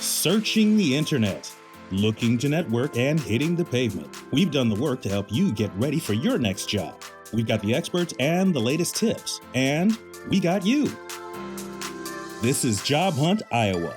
Searching the internet, looking to network, and hitting the pavement. We've done the work to help you get ready for your next job. We've got the experts and the latest tips, and we got you. This is Job Hunt Iowa.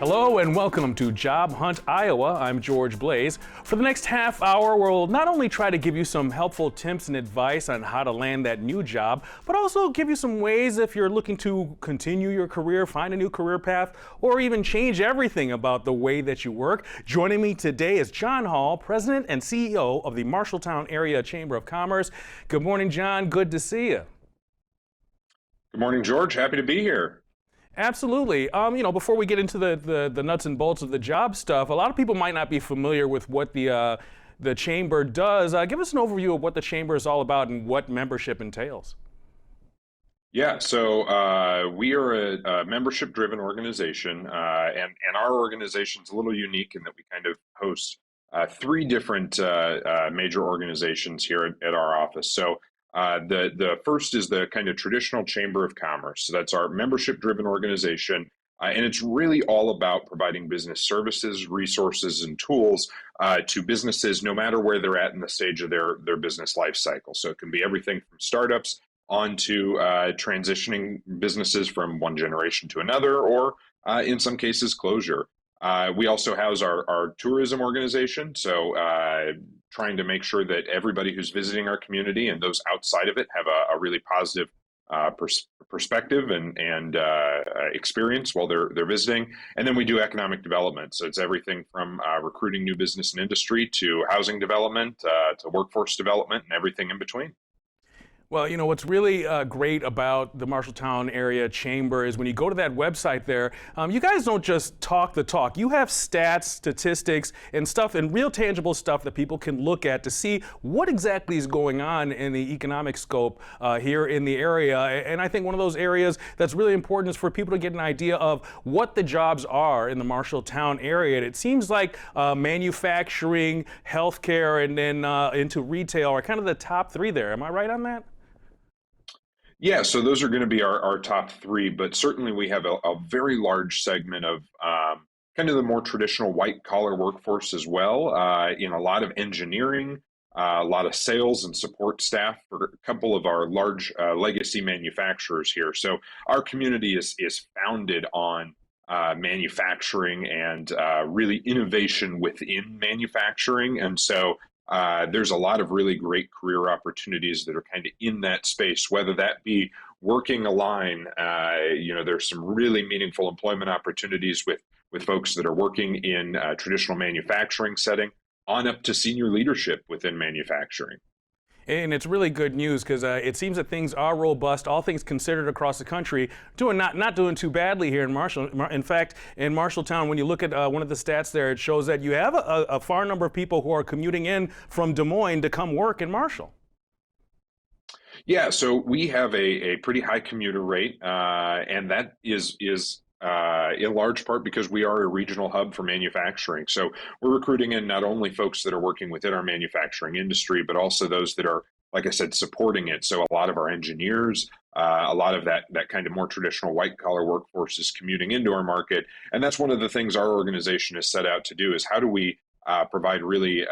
Hello and welcome to Job Hunt Iowa. I'm George Blaze. For the next half hour, we'll not only try to give you some helpful tips and advice on how to land that new job, but also give you some ways if you're looking to continue your career, find a new career path, or even change everything about the way that you work. Joining me today is John Hall, President and CEO of the Marshalltown Area Chamber of Commerce. Good morning, John. Good to see you. Good morning, George. Happy to be here. Absolutely. Before we get into the nuts and bolts of the job stuff, a lot of people might not be familiar with what the chamber does. Give us an overview of what the chamber is all about and what membership entails. Yeah, so we are a membership-driven organization, and our organization is a little unique in that we kind of host three different major organizations here at our office. So the first is the kind of traditional Chamber of Commerce. So that's our membership-driven organization, and it's really all about providing business services, resources, and tools to businesses, no matter where they're at in the stage of their business life cycle. So it can be everything from startups on to transitioning businesses from one generation to another, or in some cases, closure. We also house our tourism organization, so trying to make sure that everybody who's visiting our community and those outside of it have a really positive perspective and experience while they're visiting. And then we do economic development, so it's everything from recruiting new business and industry to housing development to workforce development and everything in between. Well, you know, what's really great about the Marshalltown Area Chamber is when you go to that website there, you guys don't just talk the talk. You have stats, statistics, and stuff, and real tangible stuff that people can look at to see what exactly is going on in the economic scope here in the area. And I think one of those areas that's really important is for people to get an idea of what the jobs are in the Marshalltown area. And it seems like manufacturing, healthcare, and then into retail are kind of the top three there. Am I right on that? Yeah, so those are going to be our top three, but certainly we have a very large segment of kind of the more traditional white collar workforce as well, in a lot of engineering, a lot of sales and support staff for a couple of our large legacy manufacturers here. So our community is founded on manufacturing and really innovation within manufacturing. And so there's a lot of really great career opportunities that are kind of in that space, whether that be working a line. There's some really meaningful employment opportunities with folks that are working in traditional manufacturing setting on up to senior leadership within manufacturing. And it's really good news because it seems that things are robust, all things considered across the country, not doing too badly here in Marshall. In fact, in Marshalltown, when you look at one of the stats there, it shows that you have a far number of people who are commuting in from Des Moines to come work in Marshall. Yeah, so we have a pretty high commuter rate, and that is in large part because we are a regional hub for manufacturing. So we're recruiting in not only folks that are working within our manufacturing industry, but also those that are, like I said, supporting it. So a lot of our engineers, a lot of that kind of more traditional white collar workforce is commuting into our market. And that's one of the things our organization is set out to do is how do we provide really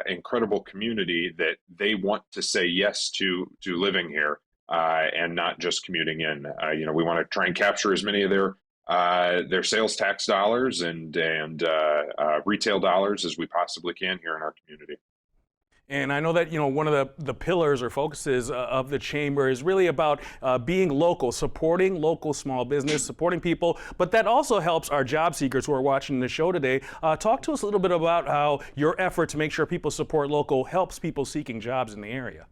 incredible community that they want to say yes to living here and not just commuting in. We want to try and capture as many of their sales tax dollars and retail dollars as we possibly can here in our community. And I know that, one of the pillars or focuses of the chamber is really about being local, supporting local small business, supporting people, but that also helps our job seekers who are watching the show today. Talk to us a little bit about how your effort to make sure people support local helps people seeking jobs in the area.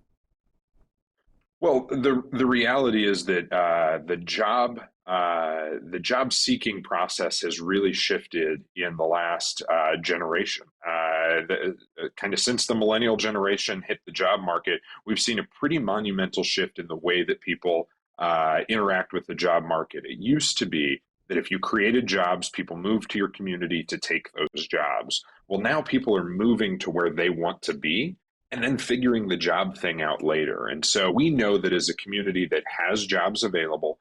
Well, the reality is that the job seeking process has really shifted in the last generation. Kind of since the millennial generation hit the job market, we've seen a pretty monumental shift in the way that people interact with the job market. It used to be that if you created jobs, people moved to your community to take those jobs. Well, now people are moving to where they want to be and then figuring the job thing out later. And so we know that as a community that has jobs available,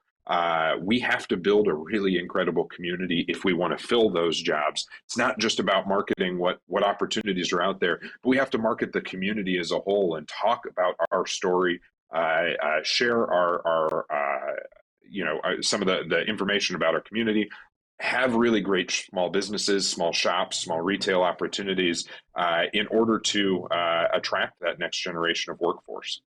we have to build a really incredible community if we want to fill those jobs. It's not just about marketing what opportunities are out there, but we have to market the community as a whole and talk about our story, share our some of the information about our community, have really great small businesses, small shops, small retail opportunities in order to attract that next generation of workforce.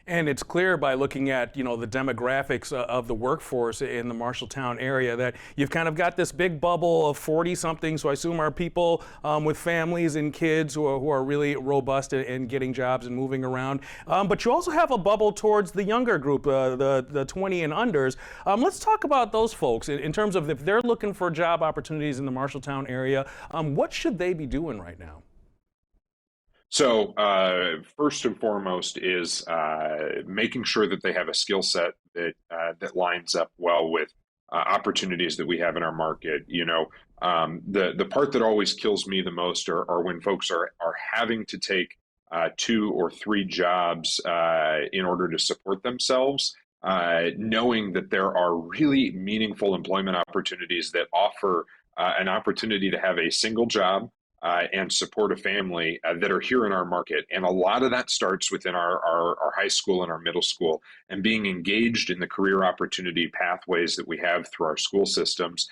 And it's clear by looking at, the demographics of the workforce in the Marshalltown area that you've kind of got this big bubble of 40-somethings, who I assume are people with families and kids who are really robust in getting jobs and moving around. But you also have a bubble towards the younger group, the 20 and unders. Let's talk about those folks in terms of if they're looking for job opportunities in the Marshalltown area. What should they be doing right now? So first and foremost is making sure that they have a skill set that lines up well with opportunities that we have in our market. The part that always kills me the most are when folks are having to take 2 or 3 jobs in order to support themselves, knowing that there are really meaningful employment opportunities that offer an opportunity to have a single job and support a family that are here in our market. And a lot of that starts within our high school and our middle school, and being engaged in the career opportunity pathways that we have through our school systems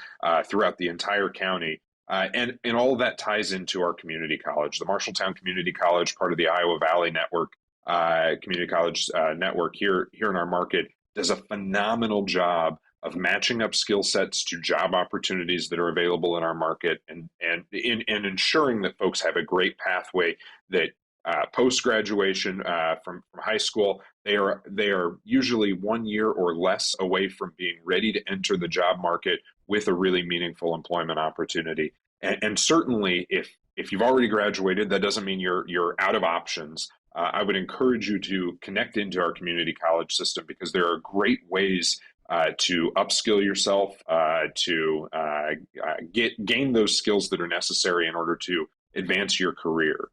throughout the entire county. And all of that ties into our community college. The Marshalltown Community College, part of the Iowa Valley Network, community college network here in our market, does a phenomenal job of matching up skill sets to job opportunities that are available in our market, and ensuring that folks have a great pathway that post graduation from high school, they are usually 1 year or less away from being ready to enter the job market with a really meaningful employment opportunity. And certainly, if you've already graduated, that doesn't mean you're out of options. I would encourage you to connect into our community college system, because there are great ways to upskill yourself, to gain those skills that are necessary in order to advance your career.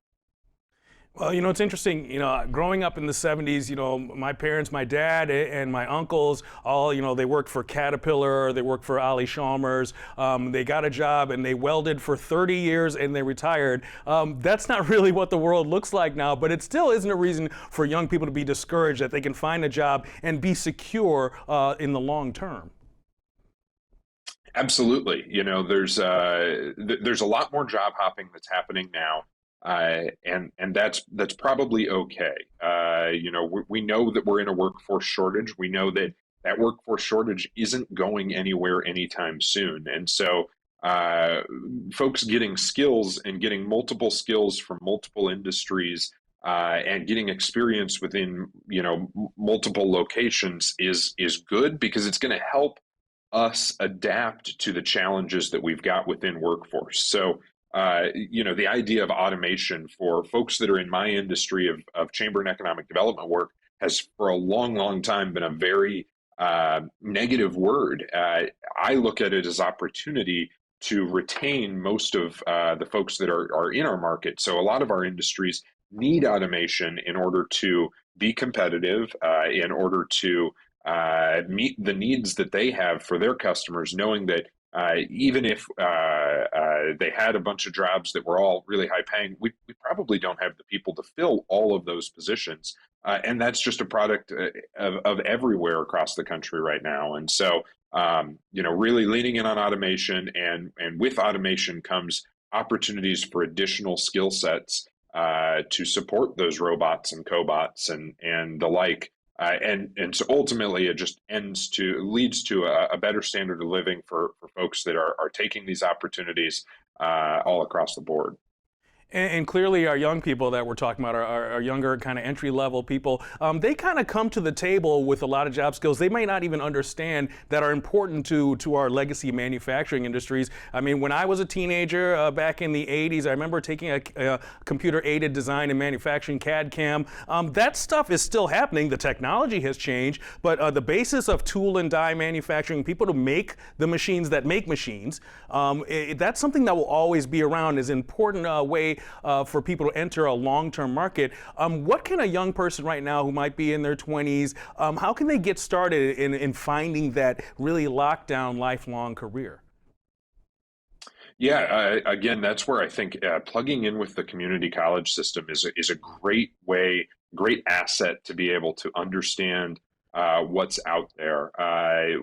Well, it's interesting, growing up in the 70s, my parents, my dad and my uncles, all, they worked for Caterpillar, they worked for Ali Chalmers, they got a job and they welded for 30 years and they retired. That's not really what the world looks like now, but it still isn't a reason for young people to be discouraged that they can find a job and be secure in the long term. Absolutely. There's a lot more job hopping that's happening now. And that's probably okay. We know that we're in a workforce shortage. We know that workforce shortage isn't going anywhere anytime soon. And so folks getting skills and getting multiple skills from multiple industries and getting experience within multiple locations is good, because it's going to help us adapt to the challenges that we've got within workforce. So the idea of automation for folks that are in my industry of chamber and economic development work has for a long, long time been a very negative word. I look at it as opportunity to retain most of the folks that are in our market. So a lot of our industries need automation in order to be competitive, in order to meet the needs that they have for their customers, knowing that even if they had a bunch of jobs that were all really high paying, we probably don't have the people to fill all of those positions. And that's just a product of everywhere across the country right now. And so, really leaning in on automation, and with automation comes opportunities for additional skill sets to support those robots and cobots and the like. And so ultimately, it just leads to a better standard of living for folks that are taking these opportunities all across the board. And clearly, our young people that we're talking about, our younger kind of entry level people, they kind of come to the table with a lot of job skills they may not even understand that are important to our legacy manufacturing industries. I mean, when I was a teenager back in the 80s, I remember taking a computer aided design and manufacturing CAD CAM. That stuff is still happening. The technology has changed, but the basis of tool and die manufacturing, people to make the machines that make machines, that's something that will always be around, is an important way for people to enter a long-term market. What can a young person right now who might be in their 20s, how can they get started in finding that really locked down lifelong career? Yeah, again, that's where I think plugging in with the community college system is a great way, great asset to be able to understand what's out there. Our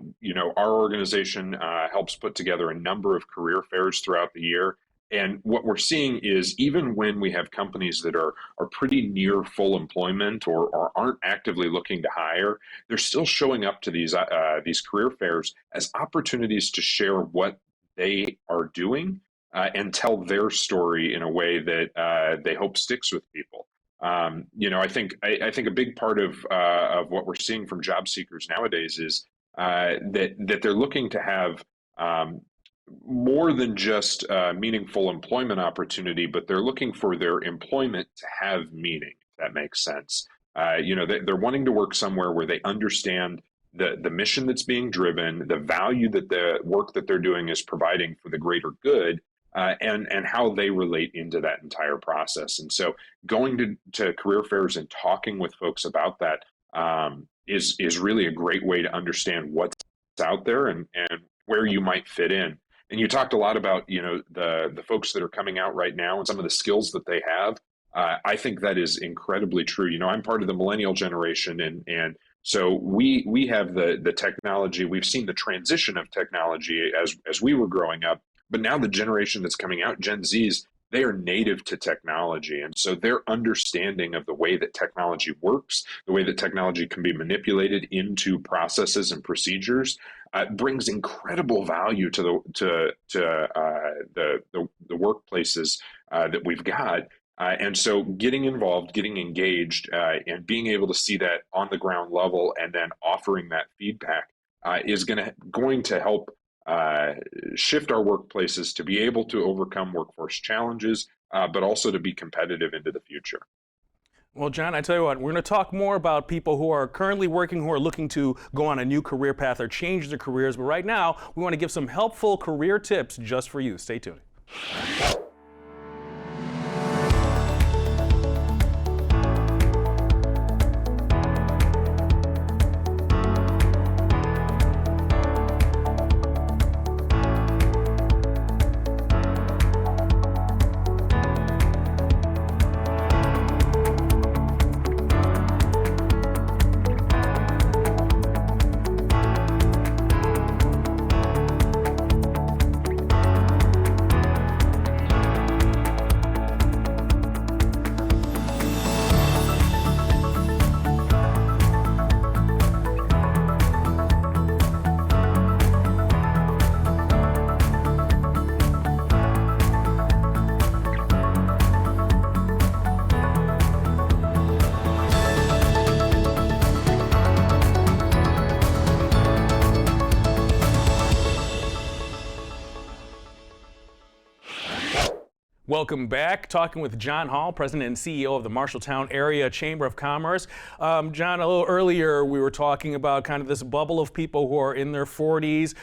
organization helps put together a number of career fairs throughout the year. And what we're seeing is even when we have companies that are pretty near full employment or aren't actively looking to hire, they're still showing up to these career fairs as opportunities to share what they are doing and tell their story in a way that they hope sticks with people. I think a big part of what we're seeing from job seekers nowadays is that they're looking to have more than just meaningful employment opportunity, but they're looking for their employment to have meaning, if that makes sense. They're wanting to work somewhere where they understand the mission that's being driven, the value that the work that they're doing is providing for the greater good, and how they relate into that entire process. And so going to career fairs and talking with folks about that is really a great way to understand what's out there and where you might fit in. And you talked a lot about, the folks that are coming out right now and some of the skills that they have. I think that is incredibly true. I'm part of the millennial generation, and so we have the technology. We've seen the transition of technology as we were growing up, but now the generation that's coming out, Gen Zs, they are native to technology. And so their understanding of the way that technology works, the way that technology can be manipulated into processes and procedures, brings incredible value to the workplaces that we've got. And so getting involved, getting engaged, and being able to see that on the ground level and then offering that feedback is going to help shift our workplaces to be able to overcome workforce challenges, but also to be competitive into the future. Well, John, I tell you what, we're going to talk more about people who are currently working, who are looking to go on a new career path or change their careers. But right now, we want to give some helpful career tips just for you. Stay tuned. Welcome back. Talking with John Hall, President and CEO of the Marshalltown Area Chamber of Commerce. John, a little earlier we were talking about kind of this bubble of people who are in their 40s.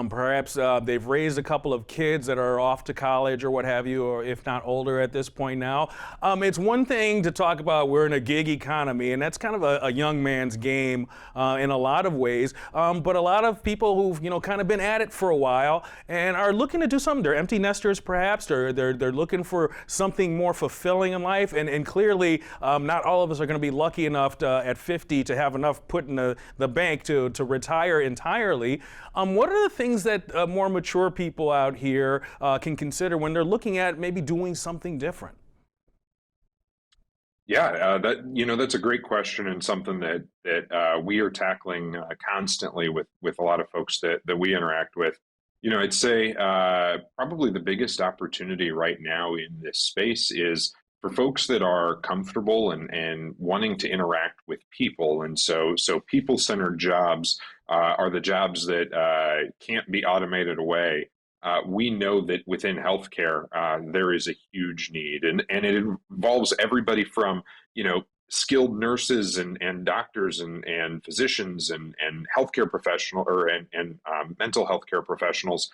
Perhaps they've raised a couple of kids that are off to college or what have you, or if not older at this point now. It's one thing to talk about we're in a gig economy, and that's kind of a young man's game in a lot of ways. But a lot of people who've kind of been at it for a while and are looking to do something. They're empty nesters, perhaps. They're looking for something more fulfilling in life, and clearly not all of us are going to be lucky enough at 50 to have enough put in the bank to retire entirely. What are the things that more mature people out here can consider when they're looking at maybe doing something different? Yeah, that's a great question and something that we are tackling constantly with a lot of folks that we interact with. I'd say probably the biggest opportunity right now in this space is for folks that are comfortable and wanting to interact with people. And so people-centered jobs are the jobs that can't be automated away. We know that within healthcare, there is a huge need, and it involves everybody from, skilled nurses and doctors and physicians and healthcare professional and mental health care professionals,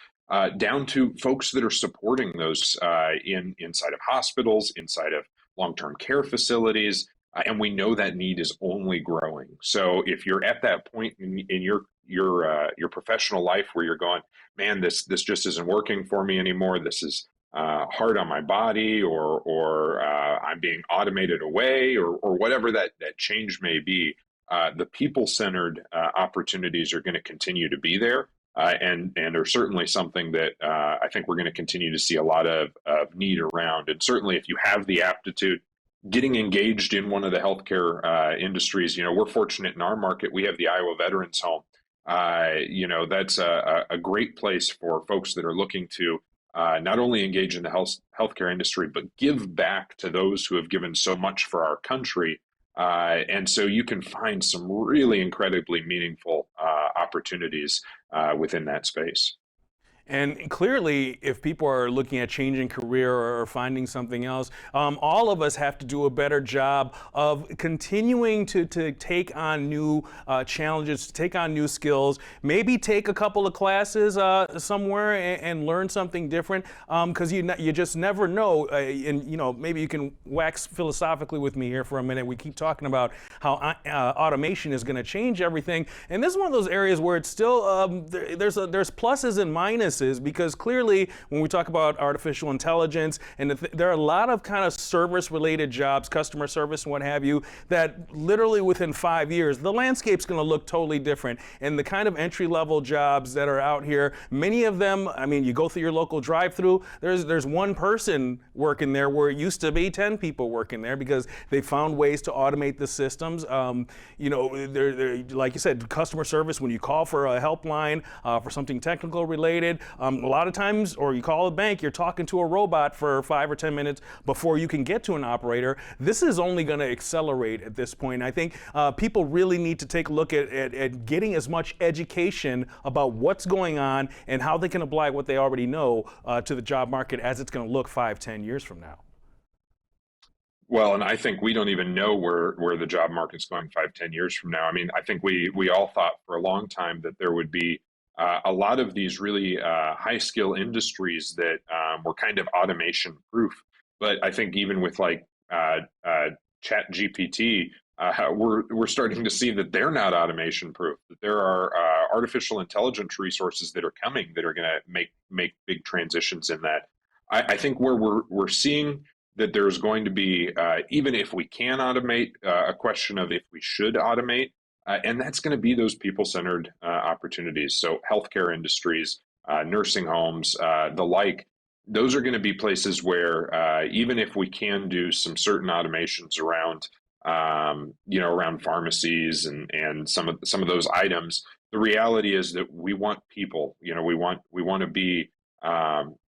down to folks that are supporting those inside of hospitals, inside of long-term care facilities, and we know that need is only growing. So if you're at that point in your professional life where you're going, man, this just isn't working for me anymore. This is hard on my body, or I'm being automated away, or whatever that change may be. The people-centered opportunities are going to continue to be there, and are certainly something that I think we're going to continue to see a lot of need around. And certainly, if you have the aptitude, getting engaged in one of the healthcare industries, we're fortunate in our market. We have the Iowa Veterans Home. That's a great place for folks that are looking to not only engage in the healthcare industry, but give back to those who have given so much for our country. And so you can find some really incredibly meaningful opportunities within that space. And clearly, if people are looking at changing career or finding something else, all of us have to do a better job of continuing to take on new challenges, to take on new skills, maybe take a couple of classes somewhere and learn something different, because you just never know. And maybe you can wax philosophically with me here for a minute. We keep talking about how automation is going to change everything, and this is one of those areas where it's still there's pluses and minuses. Because clearly, when we talk about artificial intelligence, and there are a lot of kind of service-related jobs, customer service and what have you, that literally within 5 years, the landscape's going to look totally different. And the kind of entry-level jobs that are out here, many of them, I mean, you go through your local drive-through, there's one person working there where it used to be 10 people working there, because they found ways to automate the systems. They're, like you said, customer service, when you call for a helpline for something technical related, a lot of times, or you call a bank, you're talking to a robot for 5 or 10 minutes before you can get to an operator. This is only going to accelerate at this point. I think people really need to take a look at getting as much education about what's going on and how they can apply what they already know to the job market as it's going to look 5-10 years from now. Well, and I think we don't even know where the job market's going 5-10 years from now. I mean, I think we all thought for a long time that there would be a lot of these really high skill industries that were kind of automation proof. But I think even with like Chat GPT, we're starting to see that they're not automation proof, that there are artificial intelligence resources that are coming that are going to make big transitions in that. I think where we're seeing that there's going to be, even if we can automate, a question of if we should automate. And that's going to be those people-centered opportunities. So healthcare industries, nursing homes, the like, those are going to be places where even if we can do some certain automations around, around pharmacies and some of those items, the reality is that we want people. We want to be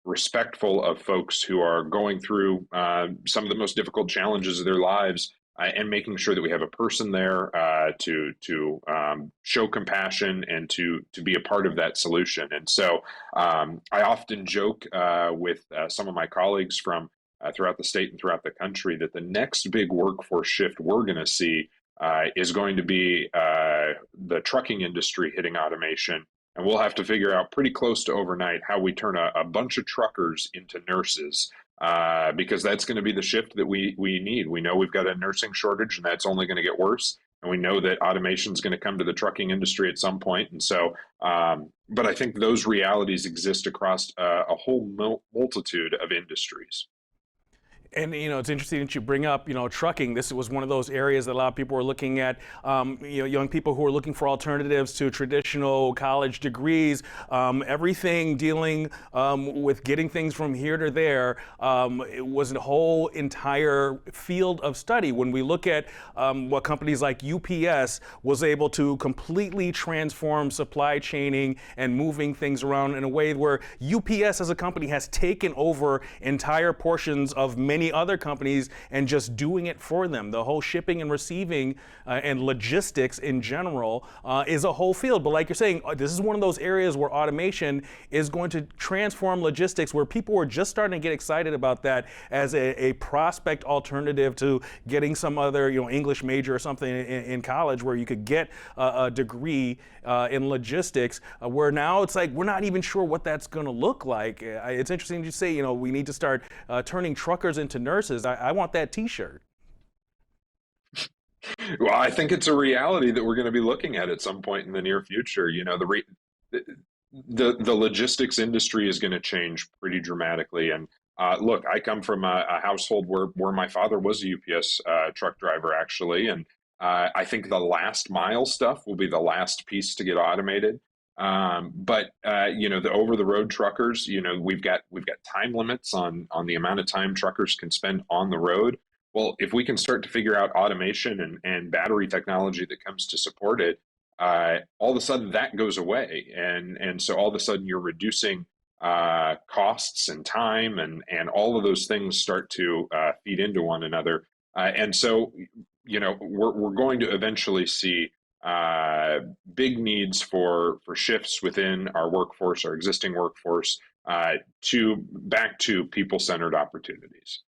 respectful of folks who are going through some of the most difficult challenges of their lives. And making sure that we have a person there to show compassion and to be a part of that solution. And so I often joke with some of my colleagues from throughout the state and throughout the country that the next big workforce shift we're going to see is going to be the trucking industry hitting automation. And we'll have to figure out pretty close to overnight how we turn a bunch of truckers into nurses. Because that's going to be the shift that we need. We know we've got a nursing shortage, and that's only going to get worse. And we know that automation is going to come to the trucking industry at some point. And so, but I think those realities exist across a whole multitude of industries. And it's interesting that you bring up trucking. This was one of those areas that a lot of people were looking at. Young people who are looking for alternatives to traditional college degrees. Everything dealing with getting things from here to there. It was a whole entire field of study. When we look at what companies like UPS was able to completely transform supply chaining and moving things around in a way where UPS as a company has taken over entire portions of many other companies and just doing it for them. The whole shipping and receiving and logistics in general is a whole field. But like you're saying, this is one of those areas where automation is going to transform logistics, where people were just starting to get excited about that as a prospect alternative to getting some other English major or something in college where you could get a degree in logistics, where now it's like we're not even sure what that's going to look like. It's interesting to say, we need to start turning truckers into nurses. I want that T-shirt. Well, I think it's a reality that we're going to be looking at some point in the near future. The logistics industry is going to change pretty dramatically. And look, I come from a household where my father was a UPS truck driver, actually, and I think the last mile stuff will be the last piece to get automated. But the over the road truckers, we've got time limits on the amount of time truckers can spend on the road. Well, if we can start to figure out automation and battery technology that comes to support it, all of a sudden that goes away, and so all of a sudden you're reducing costs and time, and all of those things start to feed into one another, and so we're going to eventually see big needs for shifts within our workforce, our existing workforce, back to people-centered opportunities.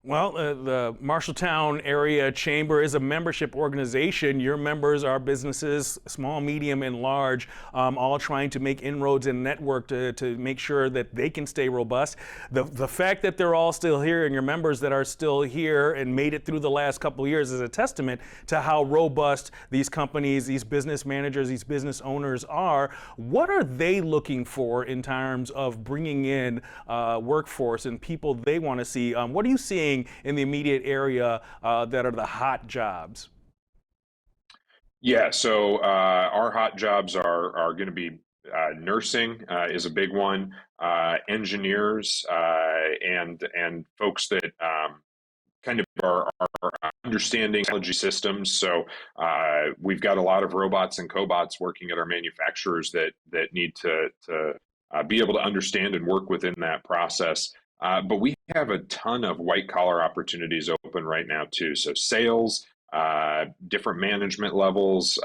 Well, the Marshalltown Area Chamber is a membership organization. Your members are businesses, small, medium, and large, all trying to make inroads in network to make sure that they can stay robust. The fact that they're all still here and your members that are still here and made it through the last couple of years is a testament to how robust these companies, these business managers, these business owners are. What are they looking for in terms of bringing in workforce and people they want to see? What are you seeing in the immediate area that are the hot jobs? Yeah, so our hot jobs are going to be nursing is a big one, engineers, and folks that kind of are understanding technology systems. So we've got a lot of robots and cobots working at our manufacturers that need to be able to understand and work within that process. But we have a ton of white collar opportunities open right now too. So sales, different management levels,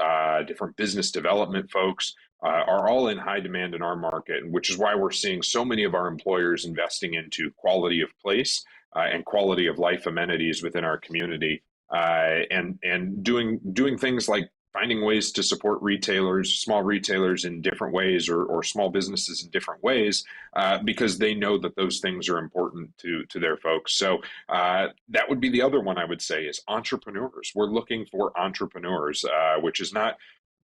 different business development folks are all in high demand in our market, which is why we're seeing so many of our employers investing into quality of place and quality of life amenities within our community, and doing things like finding ways to support retailers, small retailers in different ways, or small businesses in different ways, because they know that those things are important to their folks. So that would be the other one I would say is entrepreneurs. We're looking for entrepreneurs, which is not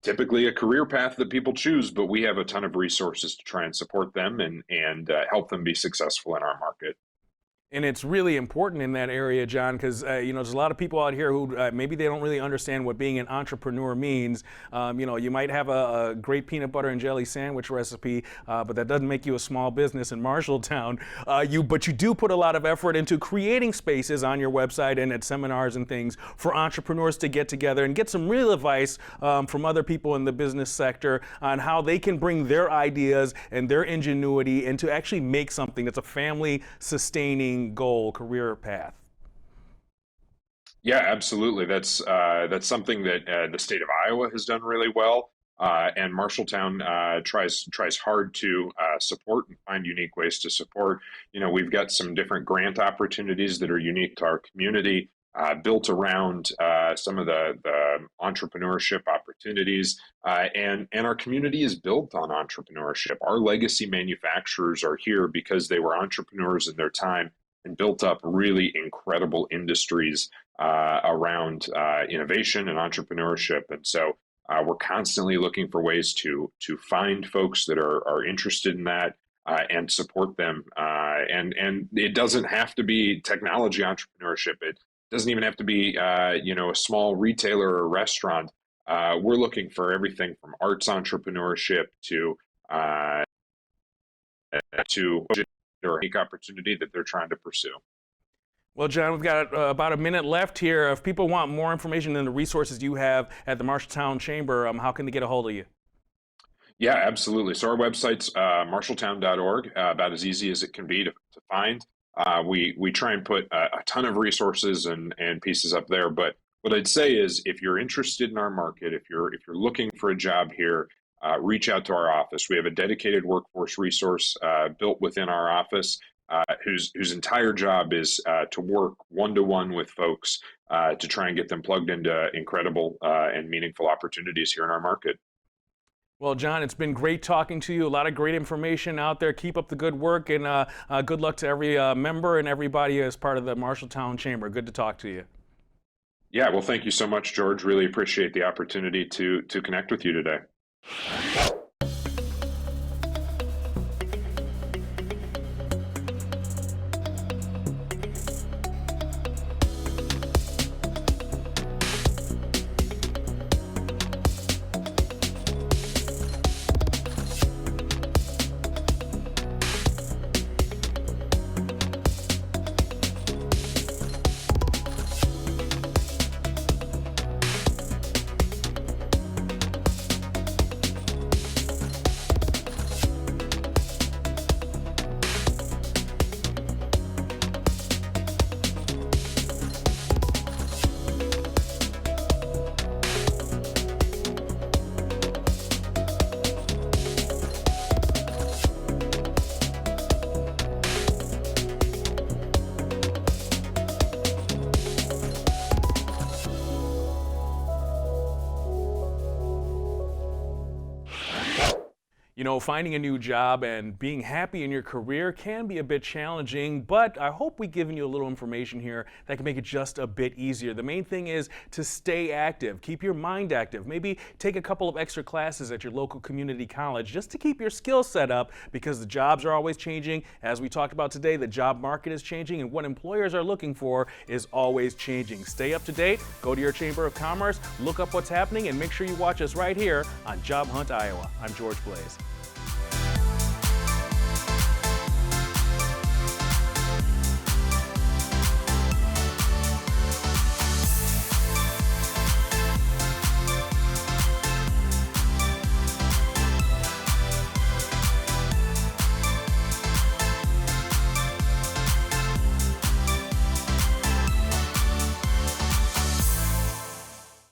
typically a career path that people choose, but we have a ton of resources to try and support them and help them be successful in our market. And it's really important in that area, John, because there's a lot of people out here who maybe they don't really understand what being an entrepreneur means. You might have a great peanut butter and jelly sandwich recipe, but that doesn't make you a small business in Marshalltown. But you do put a lot of effort into creating spaces on your website and at seminars and things for entrepreneurs to get together and get some real advice from other people in the business sector on how they can bring their ideas and their ingenuity and to actually make something that's a family-sustaining goal, career path. Yeah, absolutely. That's something that the state of Iowa has done really well, and Marshalltown tries hard to support and find unique ways to support. We've got some different grant opportunities that are unique to our community, built around some of the entrepreneurship opportunities, and our community is built on entrepreneurship. Our legacy manufacturers are here because they were entrepreneurs in their time and built up really incredible industries around innovation and entrepreneurship. And so we're constantly looking for ways to find folks that are interested in that, and support them. And it doesn't have to be technology entrepreneurship. It doesn't even have to be a small retailer or restaurant. We're looking for everything from arts entrepreneurship to or unique opportunity that they're trying to pursue. Well, John, we've got about a minute left here. If people want more information than the resources you have at the Marshalltown Chamber, how can they get a hold of you? Yeah, absolutely. So our website's marshalltown.org, about as easy as it can be to find. We try and put a ton of resources and pieces up there. But what I'd say is, if you're interested in our market, if you're looking for a job here, reach out to our office. We have a dedicated workforce resource built within our office, whose entire job is to work one-to-one with folks to try and get them plugged into incredible and meaningful opportunities here in our market. Well, John, it's been great talking to you. A lot of great information out there. Keep up the good work, and good luck to every member and everybody as part of the Marshalltown Chamber. Good to talk to you. Yeah, well, thank you so much, George. Really appreciate the opportunity to connect with you today. You know, finding a new job and being happy in your career can be a bit challenging, but I hope we've given you a little information here that can make it just a bit easier. The main thing is to stay active, keep your mind active, maybe take a couple of extra classes at your local community college just to keep your skills set up, because the jobs are always changing. As we talked about today, the job market is changing, and what employers are looking for is always changing. Stay up to date, go to your Chamber of Commerce, look up what's happening, and make sure you watch us right here on Job Hunt Iowa. I'm George Blaze.